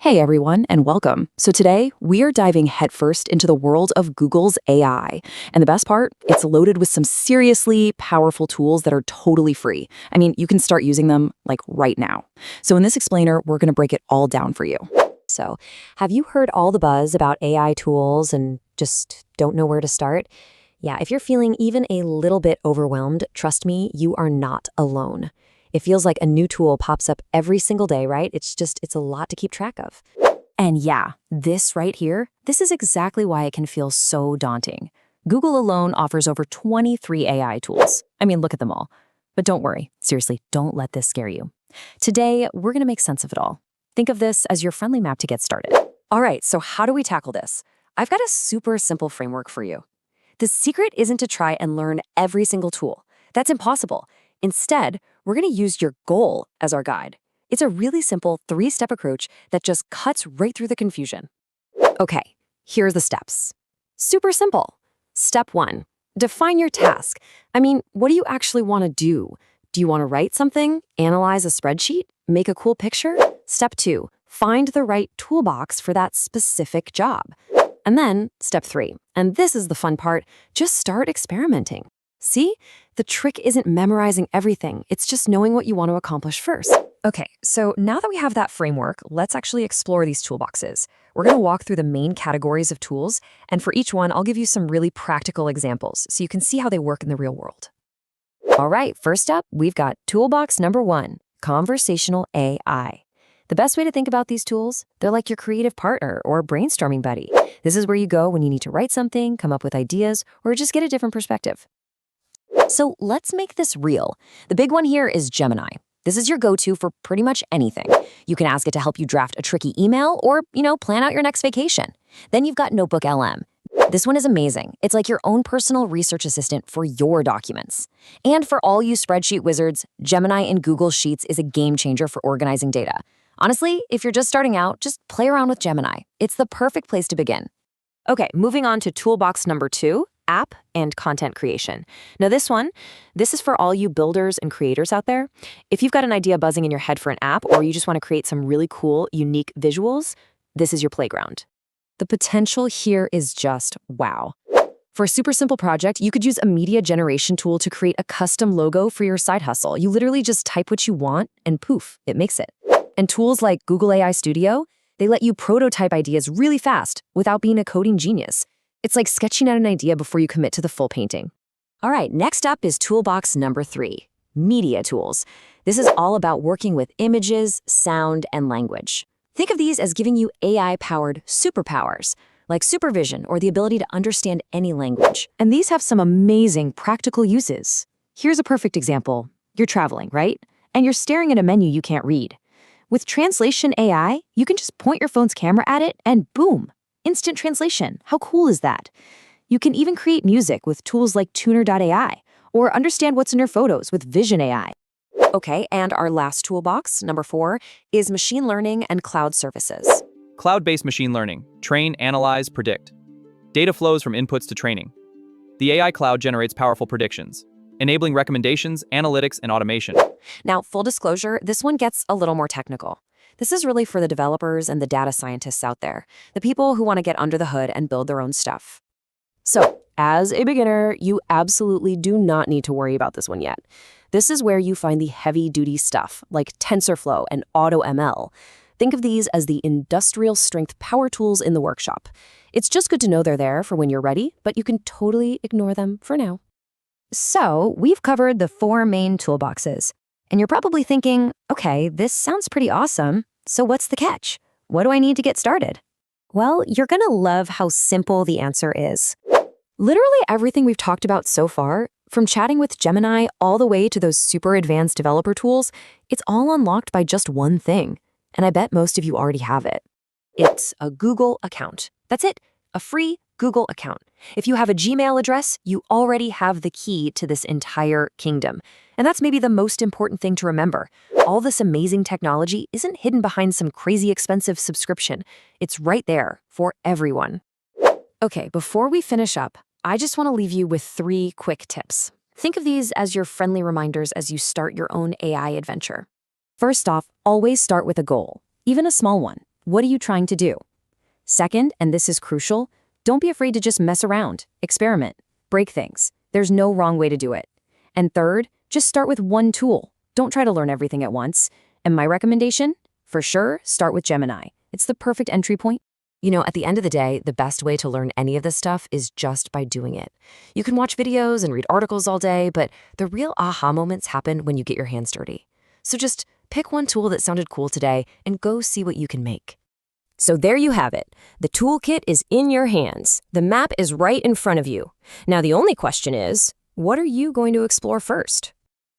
Hey everyone, and welcome. So today, we are diving headfirst into the world of Google's AI. And the best part, it's loaded with some seriously powerful tools that are totally free. I mean, you can start using them like right now. So in this explainer, we're going to break it all down for you. So, have you heard all the buzz about AI tools and just don't know where to start? Yeah, if you're feeling even a little bit overwhelmed, trust me, you are not alone. It feels like a new tool pops up every single day, right? It's a lot to keep track of. And yeah, this right here, this is exactly why it can feel so daunting. Google alone offers over 23 AI tools. I mean, look at them all. But don't worry, seriously, don't let this scare you. Today, we're going to make sense of it all. Think of this as your friendly map to get started. All right, so how do we tackle this? I've got a super simple framework for you. The secret isn't to try and learn every single tool. That's impossible. Instead, we're going to use your goal as our guide. It's a really simple 3-step approach that just cuts right through the confusion. Okay, here are the steps. Super simple. Step 1, define your task. I mean, what do you actually want to do? Do you want to write something, analyze a spreadsheet, make a cool picture? Step 2, find the right toolbox for that specific job. And then, step 3, and this is the fun part, just start experimenting. See? The trick isn't memorizing everything, it's just knowing what you want to accomplish first. Okay, so now that we have that framework, let's actually explore these toolboxes. We're going to walk through the main categories of tools, and for each one, I'll give you some really practical examples so you can see how they work in the real world. All right, first up, we've got toolbox number 1, conversational AI. The best way to think about these tools, they're like your creative partner or brainstorming buddy. This is where you go when you need to write something, come up with ideas, or just get a different perspective. So let's make this real. The big one here is Gemini. This is your go-to for pretty much anything. You can ask it to help you draft a tricky email or, plan out your next vacation. Then you've got NotebookLM. This one is amazing. It's like your own personal research assistant for your documents. And for all you spreadsheet wizards, Gemini in Google Sheets is a game changer for organizing data. Honestly, if you're just starting out, just play around with Gemini. It's the perfect place to begin. Okay, moving on to toolbox number 2, app and content creation. Now this is for all you builders and creators out there. If you've got an idea buzzing in your head for an app or you just want to create some really cool, unique visuals, this is your playground. The potential here is just wow. For a super simple project, you could use a media generation tool to create a custom logo for your side hustle. You literally just type what you want and poof, it makes it. And tools like Google AI Studio, they let you prototype ideas really fast without being a coding genius. It's like sketching out an idea before you commit to the full painting. All right, next up is toolbox number 3, media tools. This is all about working with images, sound, and language. Think of these as giving you AI-powered superpowers, like supervision or the ability to understand any language. And these have some amazing practical uses. Here's a perfect example. You're traveling, right? And you're staring at a menu you can't read. With translation AI, you can just point your phone's camera at it and boom, instant translation. How cool is that? You can even create music with tools like tuner.ai or understand what's in your photos with Vision AI. Okay, and our last toolbox, number 4, is machine learning and cloud services. Cloud-based machine learning. Train, analyze, predict. Data flows from inputs to training. The AI cloud generates powerful predictions, enabling recommendations, analytics, and automation. Now, full disclosure, this one gets a little more technical. This is really for the developers and the data scientists out there, the people who want to get under the hood and build their own stuff. So, as a beginner, you absolutely do not need to worry about this one yet. This is where you find the heavy-duty stuff, like TensorFlow and AutoML. Think of these as the industrial-strength power tools in the workshop. It's just good to know they're there for when you're ready, but you can totally ignore them for now. So, we've covered the 4 main toolboxes. And you're probably thinking, okay, this sounds pretty awesome. So what's the catch? What do I need to get started? Well, you're going to love how simple the answer is. Literally everything we've talked about so far, from chatting with Gemini all the way to those super advanced developer tools, it's all unlocked by just one thing. And I bet most of you already have it. It's a Google account. That's it, a free Google account. If you have a Gmail address, you already have the key to this entire kingdom. And that's maybe the most important thing to remember. All this amazing technology isn't hidden behind some crazy expensive subscription. It's right there for everyone. Okay, before we finish up, I just want to leave you with 3 quick tips. Think of these as your friendly reminders as you start your own AI adventure. First off, always start with a goal, even a small one. What are you trying to do? Second, and this is crucial, don't be afraid to just mess around, experiment, break things. There's no wrong way to do it. And third, just start with one tool. Don't try to learn everything at once. And my recommendation? For sure, start with Gemini. It's the perfect entry point. You know, at the end of the day, the best way to learn any of this stuff is just by doing it. You can watch videos and read articles all day, but the real aha moments happen when you get your hands dirty. So just pick one tool that sounded cool today and go see what you can make. So there you have it. The toolkit is in your hands. The map is right in front of you. Now the only question is, what are you going to explore first?